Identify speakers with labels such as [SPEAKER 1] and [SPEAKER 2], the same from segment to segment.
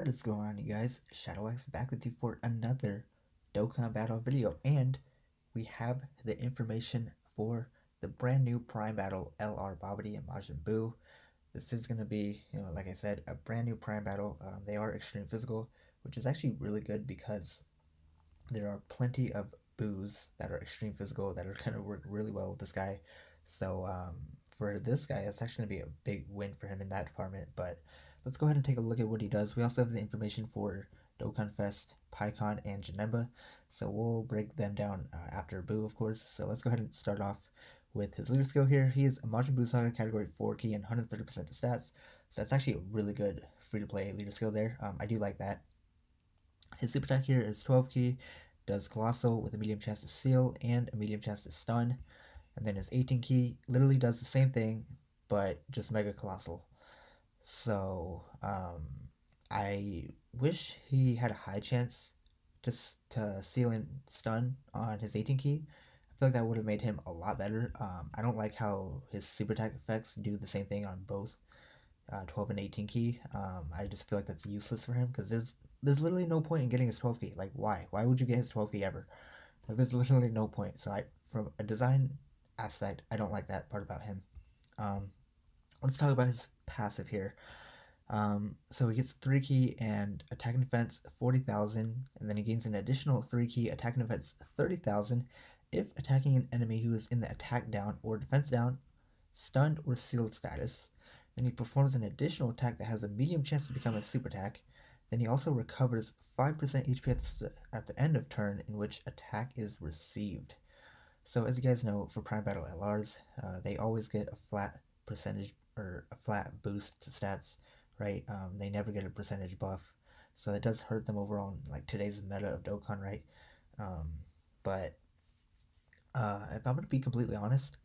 [SPEAKER 1] What is going on, you guys? ShadowX back with you for another Dokkan battle video, and we have the information for the brand new Prime Battle LR Babidi and Majin Buu. This is going to be, like I said, a brand new Prime Battle. They are extreme physical, which is actually really good because there are plenty of Boos that are extreme physical that are going to work really well with this guy. So for this guy, it's actually going to be a big win for him in that department. But let's go ahead and take a look at what he does. We also have the information for Dokkan Fest, Pikkon, and Janemba. So we'll break them down after Boo, of course. So let's go ahead and start off with his leader skill here. He is a Majin Buu Saga category 4 key and 130% of stats. So that's actually a really good free to play leader skill there. I do like that. His super attack here is 12 key, does Colossal with a medium chance to seal and a medium chance to stun. And then his 18 key literally does the same thing, but just Mega Colossal. So I wish he had a high chance to seal and stun on his 18 key. I feel like that would have made him a lot better. I don't like how his super attack effects do the same thing on both 12 and 18 key. I just feel like that's useless for him because there's literally no point in getting his 12 key. Like, why? Why would you get his 12 key ever? Like, there's literally no point. So from a design aspect, I don't like that part about him. Um, let's talk about his passive here. So he gets 3 key and attack and defense 40,000, and then he gains an additional 3 key attack and defense 30,000 if attacking an enemy who is in the attack down or defense down, stunned, or sealed status. Then he performs an additional attack that has a medium chance to become a super attack. Then he also recovers 5% HP at the end of turn in which attack is received. So as you guys know, for Prime Battle LRs, they always get a flat percentage or a flat boost to stats, right? They never get a percentage buff, so that does hurt them overall in like today's meta of Dokkan, right? Um, but if I'm gonna be completely honest,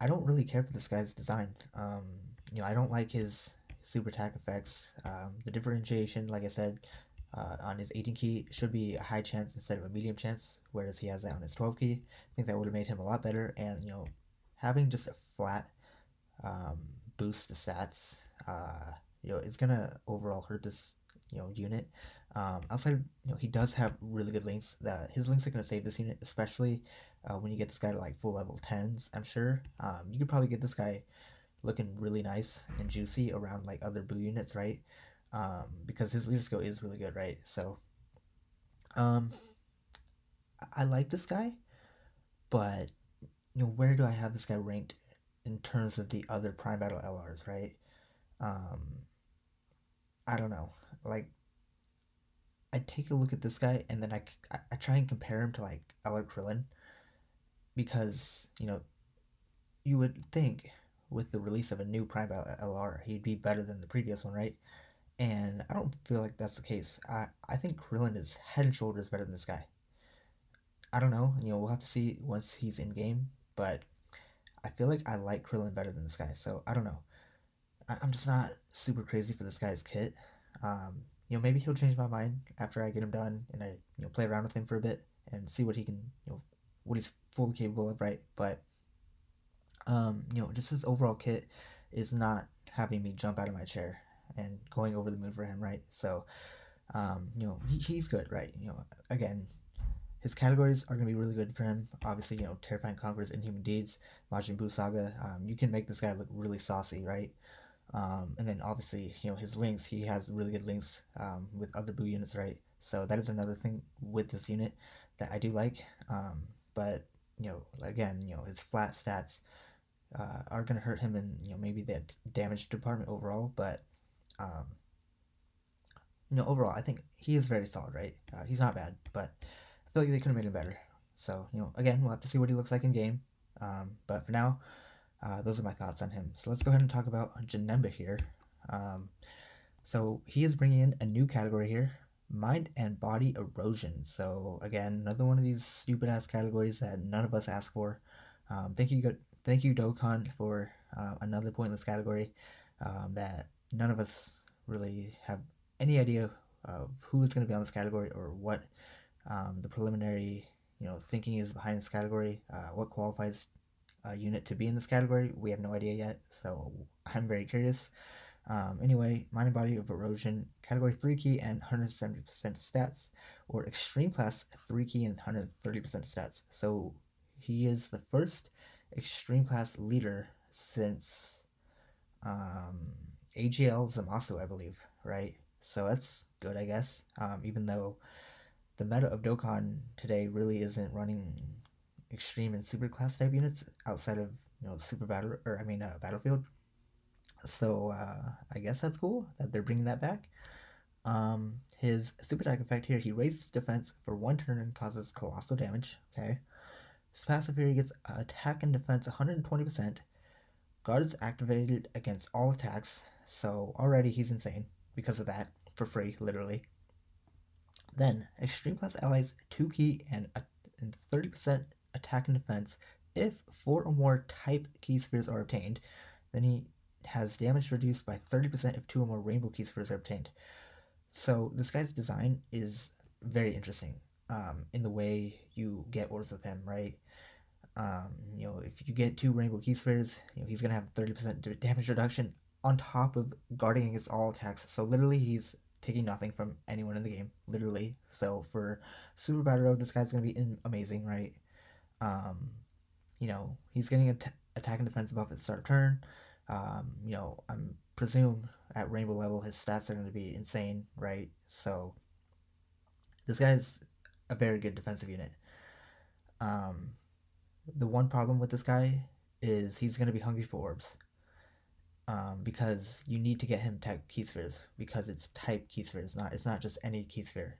[SPEAKER 1] I don't really care for this guy's design. I don't like his super attack effects. The differentiation, like I said, on his 18 key should be a high chance instead of a medium chance, whereas he has that on his 12 key. I think that would have made him a lot better. And having just a flat um, boost to stats, is gonna overall hurt this unit. Outside, he does have really good links. That his links are gonna save this unit, especially when you get this guy to like full level 10s. I'm sure you could probably get this guy looking really nice and juicy around like other Boo units, right? Because his leader skill is really good, right? So um, I like this guy, but where do I have this guy ranked in terms of the other Prime Battle LRs, right? Um, I don't know. Like, I take a look at this guy and then I try and compare him to like LR Krillin because you would think with the release of a new Prime Battle LR he'd be better than the previous one, right? And I don't feel like that's the case. I think Krillin is head and shoulders better than this guy. I don't know. We'll have to see once he's in game, but I feel like I like Krillin better than this guy. So I don't know. I'm just not super crazy for this guy's kit. Maybe he'll change my mind after I get him done and I play around with him for a bit and see what he can what he's fully capable of, right? But just his overall kit is not having me jump out of my chair and going over the moon for him, right? So he's good, right? Again, his categories are going to be really good for him. Obviously, Terrifying Conquerors, Inhuman Deeds, Majin Buu Saga. You can make this guy look really saucy, right? And then obviously, his links, he has really good links with other Buu units, right? So that is another thing with this unit that I do like. But, again, his flat stats are going to hurt him in, maybe the damage department overall. But, um, overall, I think he is very solid, right? He's not bad, but I feel like they could have made him better. So, again, we'll have to see what he looks like in game. But for now, those are my thoughts on him. So let's go ahead and talk about Janemba here. Um, so he is bringing in a new category here, mind and body erosion. So again, another one of these stupid ass categories that none of us asked for. Thank you Dokkan for another pointless category that none of us really have any idea of who is going to be on this category or what the preliminary thinking is behind this category. What qualifies a unit to be in this category? We have no idea yet, so I'm very curious. Anyway, Mind and Body of Erosion, Category 3 key and 170% stats, or Extreme Class 3 key and 130% stats. So he is the first Extreme Class leader since um, AGL Zamasu, I believe, right? So that's good, I guess. Even though the meta of Dokkan today really isn't running extreme and super class type units outside of super battle or I mean battlefield. So I guess that's cool that they're bringing that back. His super attack effect here, he raises defense for 1 turn and causes colossal damage. Okay. His passive here, he gets attack and defense 120%. Guard is activated against all attacks, so already he's insane because of that, for free, literally. Then, Extreme Class allies 2 key and 30% attack and defense if 4 or more type key spheres are obtained. Then he has damage reduced by 30% if 2 or more rainbow key spheres are obtained. So this guy's design is very interesting in the way you get orders with him, right? If you get 2 rainbow key spheres, he's gonna have 30% damage reduction on top of guarding against all attacks. So literally, he's taking nothing from anyone in the game, literally. So for Super Battle Road, this guy's gonna be amazing, right? Um, he's getting attack and defense buff at the start of turn. I'm presume at rainbow level his stats are going to be insane, right? So this guy's a very good defensive unit. Um, the one problem with this guy is he's going to be hungry for orbs. Because you need to get him type key spheres because it's type key spheres, it's not just any key sphere.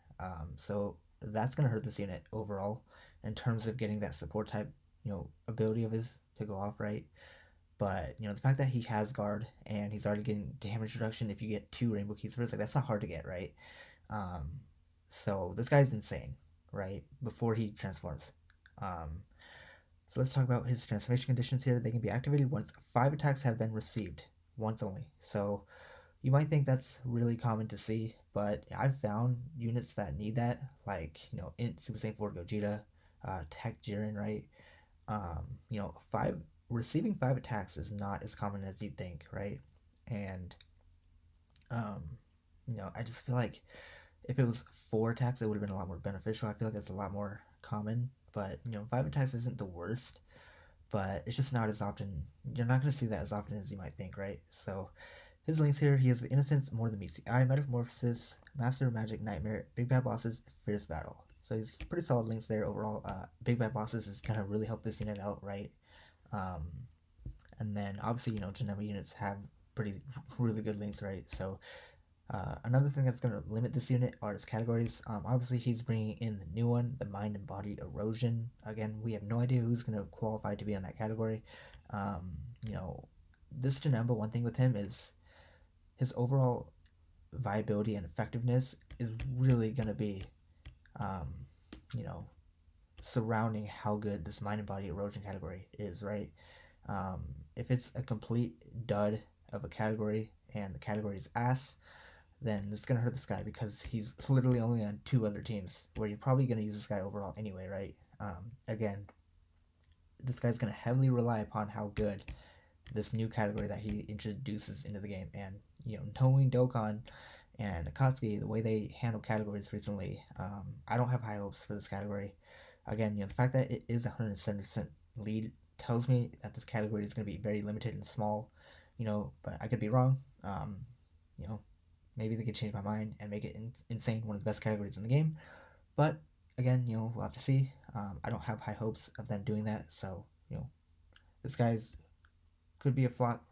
[SPEAKER 1] So that's gonna hurt this unit overall in terms of getting that support type, ability of his to go off right. But the fact that he has guard and he's already getting damage reduction if you get 2 rainbow key spheres, like that's not hard to get, right? Um, so this guy's insane, right? Before he transforms. Um, so let's talk about his transformation conditions here. They can be activated once 5 attacks have been received, once only. So you might think that's really common to see, but I've found units that need that, like in Super Saiyan 4 Gogeta, Tech Jiren, right? Five receiving 5 attacks is not as common as you'd think, right? And um, I just feel like if it was 4 attacks, it would have been a lot more beneficial. I feel like it's a lot more common, but 5 attacks isn't the worst, but it's just not as often. You're not going to see that as often as you might think, right? So his links here, he has the Innocence, More Than Meets the Eye, Metamorphosis, Master of Magic, Nightmare, Big Bad Bosses, Fierce Battle. So he's pretty solid links there overall. Big Bad Bosses is going to really help this unit out, right? Um, and then obviously, Janemba units have pretty really good links, right? So another thing that's going to limit this unit are its categories. Obviously, he's bringing in the new one, the Mind and Body Erosion. Again, we have no idea who's going to qualify to be on that category. Um, you know, this Janemba, one thing with him is his overall viability and effectiveness is really going to be, um, you know, surrounding how good this Mind and Body Erosion category is, right? If it's a complete dud of a category and the category is ass, then it's gonna hurt this guy because he's literally only on 2 other teams where you're probably gonna use this guy overall anyway, right? Again, this guy's gonna heavily rely upon how good this new category that he introduces into the game, and knowing Dokkan and Akatsuki, the way they handle categories recently, I don't have high hopes for this category. Again, the fact that it is 170% lead tells me that this category is going to be very limited and small, but I could be wrong. You know, maybe they could change my mind and make it insane, one of the best categories in the game. But again, we'll have to see. I don't have high hopes of them doing that, so this guy's could be a flop.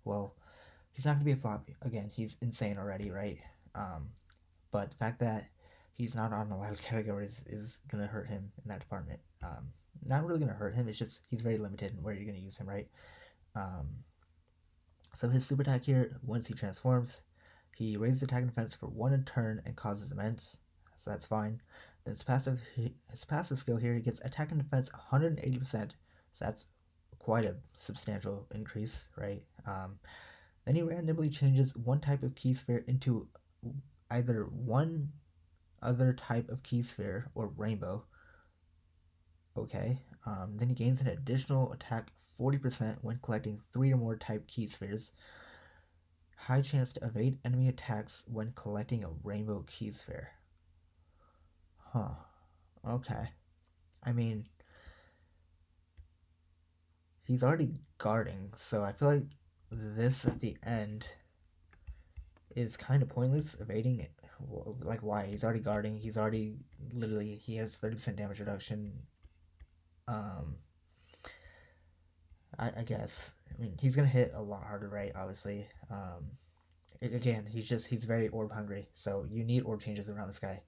[SPEAKER 1] Well, he's not going to be a flop. Again, he's insane already, right? Um, but the fact that he's not on a lot of categories is going to hurt him in that department. Not really going to hurt him. It's just he's very limited in where you're going to use him, right? Um, so his super attack here, once he transforms, he raises attack and defense for 1 turn and causes immense. So that's fine. Then his passive skill here, he gets attack and defense 180%. So that's quite a substantial increase, right? Then he randomly changes one type of key sphere into either one other type of key sphere or rainbow. Okay. Then he gains an additional attack 40% when collecting 3 or more type key spheres. high chance to evade enemy attacks when collecting a rainbow key sphere. Huh. Okay. I mean, he's already guarding, so I feel like this at the end is kind of pointless. Evading it, like why? He's already guarding. He's already literally he has 30% damage reduction. Um, I guess. I mean, he's gonna hit a lot harder, right? Obviously. Again, he's very orb hungry, so you need orb changes around this guy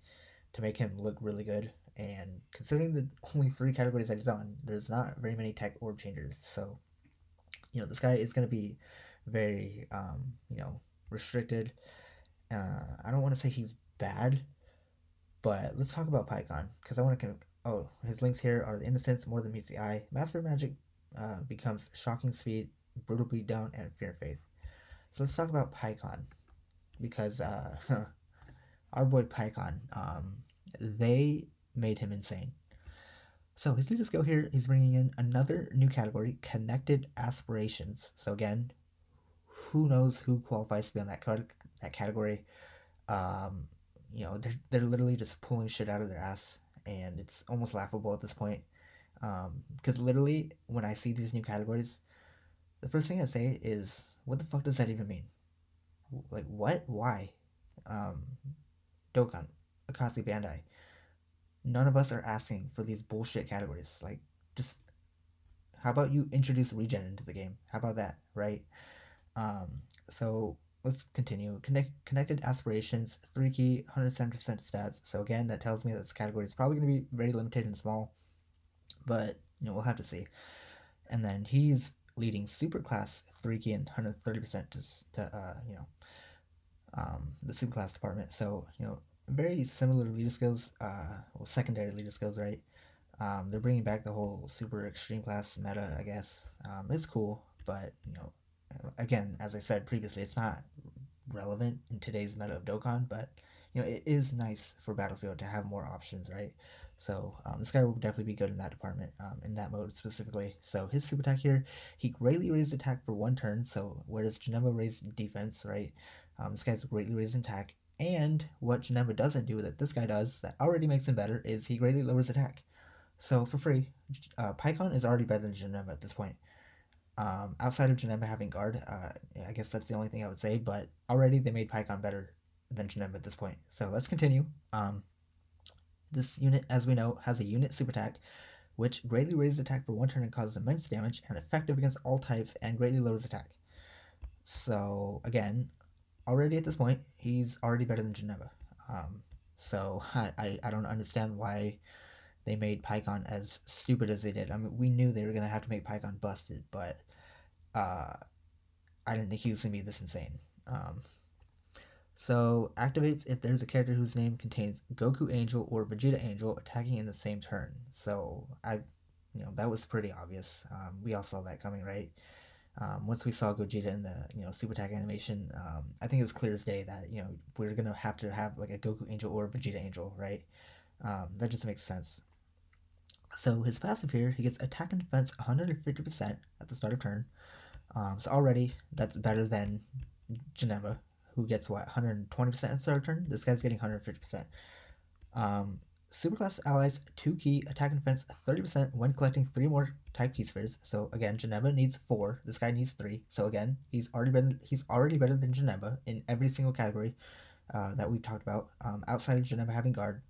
[SPEAKER 1] to make him look really good. And considering the only three categories that he's on, there's not very many tech orb changers. So this guy is going to be very restricted. I don't want to say he's bad, but let's talk about Pikkon because I want to. Oh, his links here are the Innocence more than meets the eye. Master Magic becomes Shocking Speed, Brutal Beatdown, and Fear Faith. So let's talk about Pikkon because our boy Pikkon, they made him insane. So his leader skill here, he's bringing in another new category, Connected Aspirations. So again, who knows who qualifies to be on that category? Um, they're literally just pulling shit out of their ass, and it's almost laughable at this point. Because literally, when I see these new categories, the first thing I say is, "What the fuck does that even mean? Like, what? Why?" Um, Dokkan, Akatsuki Bandai. None of us are asking for these bullshit categories. Like, just how about you introduce regen into the game? How about that, right? So let's continue. Connected aspirations, 3 key, 170% stats. So again, that tells me that this category is probably going to be very limited and small, but we'll have to see. And then he's leading superclass 3 key and 130% the superclass department. So very similar leader skills. Secondary leader skills, right? They're bringing back the whole super extreme class meta, I guess. It's cool, but again, as I said previously, it's not relevant in today's meta of Dokkan, but it is nice for Battlefield to have more options, right? So this guy will definitely be good in that department, in that mode specifically. So his super attack here, he greatly raised attack for 1 turn. So whereas Janemba raised defense, right? This guy's greatly raised attack. And what Janemba doesn't do that this guy does that already makes him better is he greatly lowers attack. So for free, Pikkon is already better than Janemba at this point. Outside of Janemba having guard, I guess that's the only thing I would say. But already they made Pikkon better than Janemba at this point. So let's continue. This unit, as we know, has a unit super attack, which greatly raises attack for 1 turn and causes immense damage, and effective against all types, and greatly lowers attack. So again, already at this point, he's already better than Janemba. So I don't understand why they made Pikkon as stupid as they did. I mean, we knew they were gonna have to make Pikkon busted, but I didn't think he was gonna be this insane. So activates if there's a character whose name contains Goku Angel or Vegeta Angel attacking in the same turn. So that was pretty obvious. We all saw that coming, right? Once we saw Gogeta in the super attack animation, I think it was clear as day that we're gonna have to have like a Goku Angel or Vegeta Angel, right? That just makes sense. So his passive here, he gets attack and defense 150% at the start of turn. So already that's better than Janemba, who gets what 120% at the start of turn. This guy's getting 150%. Superclass allies 2 key attack and defense 30% when collecting 3 more type key spheres. So again, Janemba needs 4. This guy needs 3. So again, he's already better than Janemba in every single category that we've talked about. Outside of Janemba having guard,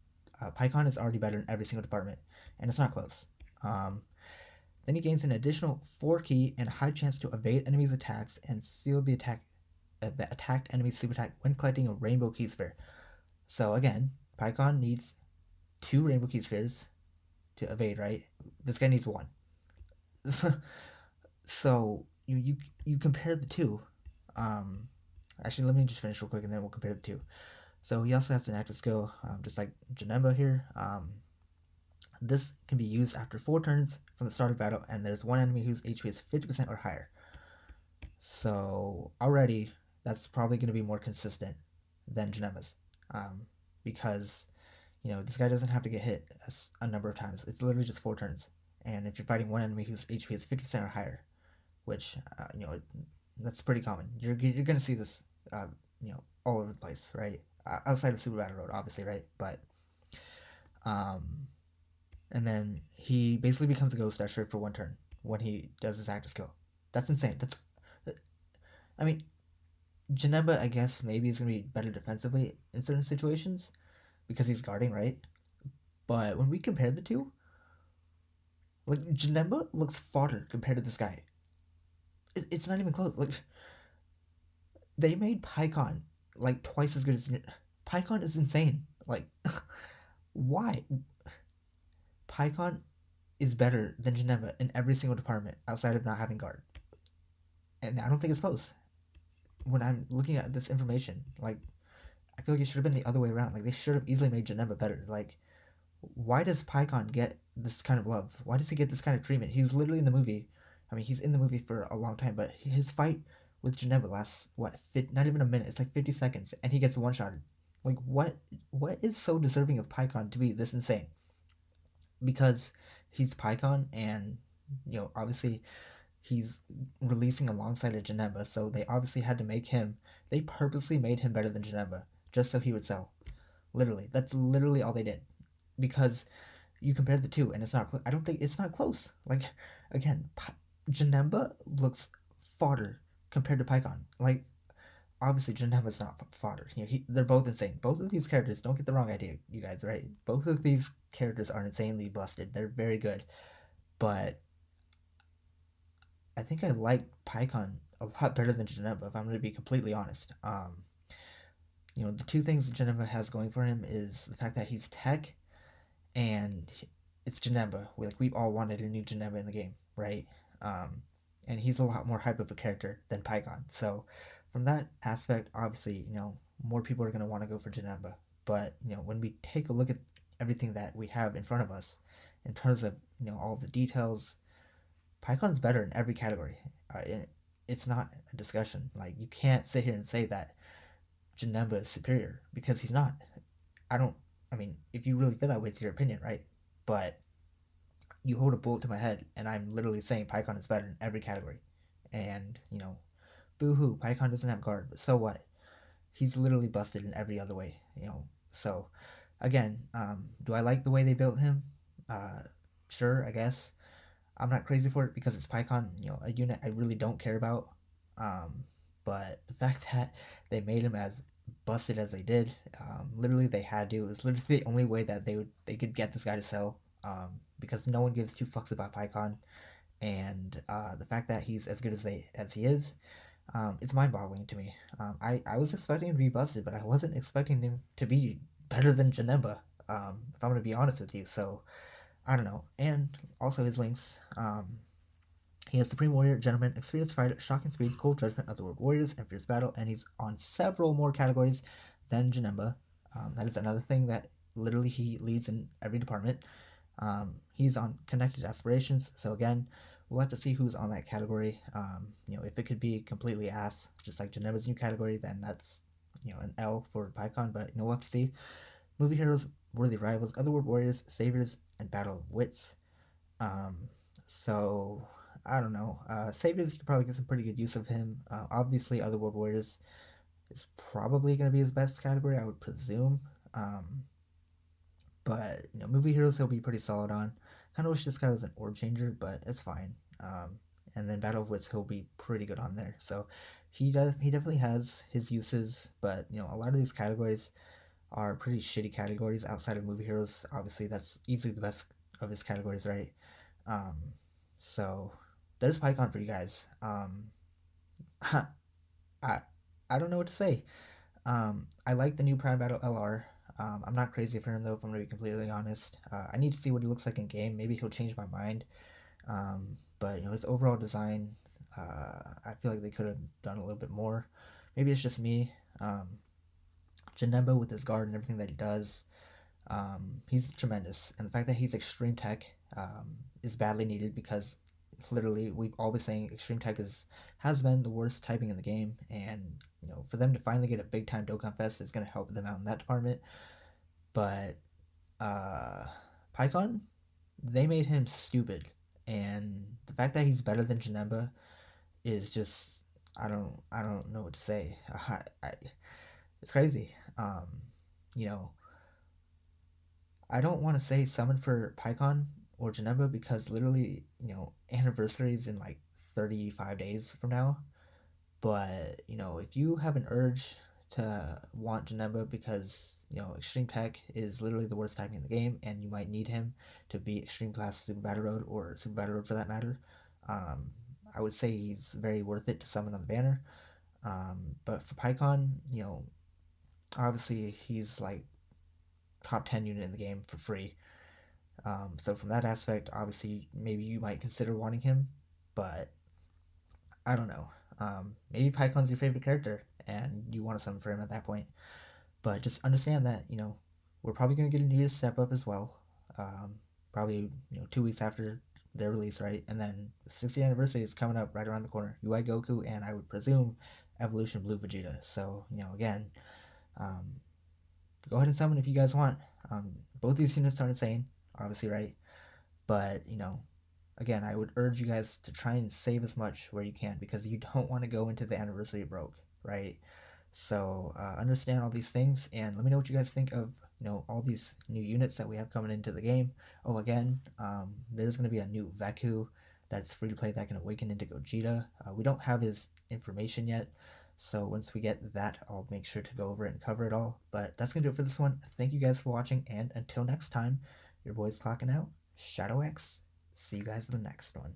[SPEAKER 1] Pikkon is already better in every single department, and it's not close. Then he gains an additional 4 key and a high chance to evade enemies' attacks and seal the attacked enemy's super attack when collecting a rainbow key sphere. So again, Pikkon needs 2 rainbow key spheres to evade, right? This guy needs 1. So you compare the two. Actually, let me just finish real quick and then we'll compare the two. So he also has an active skill, just like Janemba here. This can be used after 4 turns from the start of battle, and there's one enemy whose HP is 50% or higher. So already, that's probably going to be more consistent than Janemba's, because this guy doesn't have to get hit a number of times. It's literally just 4 turns, and if you're fighting one enemy whose HP is 50% or higher, which that's pretty common. You're going to see this all over the place, right? Outside of Super Battle Road, obviously, right? But um, and then he basically becomes a Ghost Usher for one turn when he does his active skill. That's insane. I mean, Janemba, I guess maybe is gonna be better defensively in certain situations because he's guarding, right? But when we compare the two, like Janemba looks fodder compared to this guy. It's not even close. Like they made Pikkon like twice as good as Pikkon is insane. Like why? Pikkon is better than Janemba in every single department outside of not having guard, and I don't think it's close. When I'm looking at this information, like I feel like it should have been the other way around. Like they should have easily made Janemba better. Like why does Pikkon get this kind of love? Why does he get this kind of treatment? He was literally in the movie. I mean, he's in the movie for a long time, but his fight with Janemba lasts what? Not even a minute. It's like 50 seconds, and he gets one shotted. Like what? What is so deserving of Pikkon to be this insane? Because he's Pikkon, and obviously he's releasing alongside of Janemba, so they obviously had to make him. They purposely made him better than Janemba just so he would sell. Literally, that's literally all they did. Because you compare the two, and it's not. I don't think it's not close. Like again, Janemba looks fodder compared to Pikkon. Like obviously, Janemba's not fodder. They're both insane. Both of these characters. Don't get the wrong idea, you guys. Right? Both of these characters are insanely busted. They're very good, but I think I like Pikkon a lot better than Janemba. If I'm going to be completely honest. The two things Janemba has going for him is the fact that he's tech and it's Janemba. We've all wanted a new Janemba in the game, right? Um, and he's a lot more hype of a character than Pikkon. So from that aspect, obviously, more people are gonna want to go for Janemba. But when we take a look at everything that we have in front of us, in terms of all the details, Pickon's better in every category. It's not a discussion. Like you can't sit here and say that Janemba is superior because he's not. I don't. I mean, if you really feel that way, it's your opinion, right? But you hold a bullet to my head, and I'm literally saying Pikkon is better in every category. And boo hoo, Pikkon doesn't have guard, but so what? He's literally busted in every other way. So again, do I like the way they built him? Uh, sure, I guess. I'm not crazy for it because it's Pikkon, a unit I really don't care about. Um, but the fact that they made him as busted as they did, literally they had to. It was literally the only way that they could get this guy to sell. Because no one gives two fucks about Pikkon, and the fact that he's as good as he is, it's mind-boggling to me. I was expecting him to be busted, but I wasn't expecting him to be better than Janemba. If I'm gonna be honest with you, so I don't know. And also his links. He has Supreme Warrior, Gentleman, Experienced Fighter, Shocking Speed, Cold Judgment, Otherworld Warriors, and Fierce Battle, and he's on several more categories than Janemba. That is another thing that literally he leads in every department. He's on Connected Aspirations, so again, we'll have to see who's on that category. If it could be completely ass, just like Janemba's new category, then that's an L for Pikkon, but we'll have to see. Movie Heroes, Worthy Rivals, Otherworld Warriors, Saviors, and Battle of Wits. So I don't know. Saviors, you could probably get some pretty good use of him. Obviously, Otherworld Warriors is probably going to be his best category, I would presume. But movie heroes he'll be pretty solid on. Kind of wish this guy was an orb changer, but it's fine. And then Battle of Wits he'll be pretty good on there. So he definitely has his uses, but a lot of these categories are pretty shitty categories outside of movie heroes. Obviously, that's easily the best of his categories, right? Um, so there's Pikkon for you guys. I I don't know what to say. I like the new Prime Battle LR. I'm not crazy for him though, if I'm gonna be completely honest. I need to see what he looks like in game. Maybe he'll change my mind. But his overall design, I feel like they could have done a little bit more. Maybe it's just me. Janemba with his guard and everything that he does, he's tremendous. And the fact that he's extreme tech is badly needed because literally we've always saying extreme tech has been the worst typing in the game, and for them to finally get a big time Dokkan Fest is going to help them out in that department. But uh, Pikkon, they made him stupid, and the fact that he's better than Janemba is just I don't know what to say. It's crazy. You know, I don't want to say summon for Pikkon or Janemba because literally, anniversaries in like 35 days from now. But, if you have an urge to want Janemba because, Extreme Tech is literally the worst typing in the game and you might need him to beat Extreme Class Super Battle Road or Super Battle Road for that matter, um, I would say he's very worth it to summon on the banner. But for Pikkon, obviously he's like top 10 unit in the game for free. So from that aspect, obviously maybe you might consider wanting him, but I don't know. Maybe Pycon's your favorite character and you want to summon for him at that point. But just understand that, we're probably going to get a new step up as well. Um, Probably, 2 weeks after their release, right? And then the 60th anniversary is coming up right around the corner. UI Goku and I would presume Evolution Blue Vegeta. So, again, um, go ahead and summon if you guys want. Both these units are insane, obviously, right? But, again, I would urge you guys to try and save as much where you can because you don't want to go into the anniversary broke, right? So understand all these things and let me know what you guys think of all these new units that we have coming into the game. Oh, again, there's going to be a new Vaku that's free to play that can awaken into Gogeta. We don't have his information yet, so once we get that, I'll make sure to go over it and cover it all. But that's going to do it for this one. Thank you guys for watching, and until next time, your boy's clocking out. Shadow X. See you guys in the next one.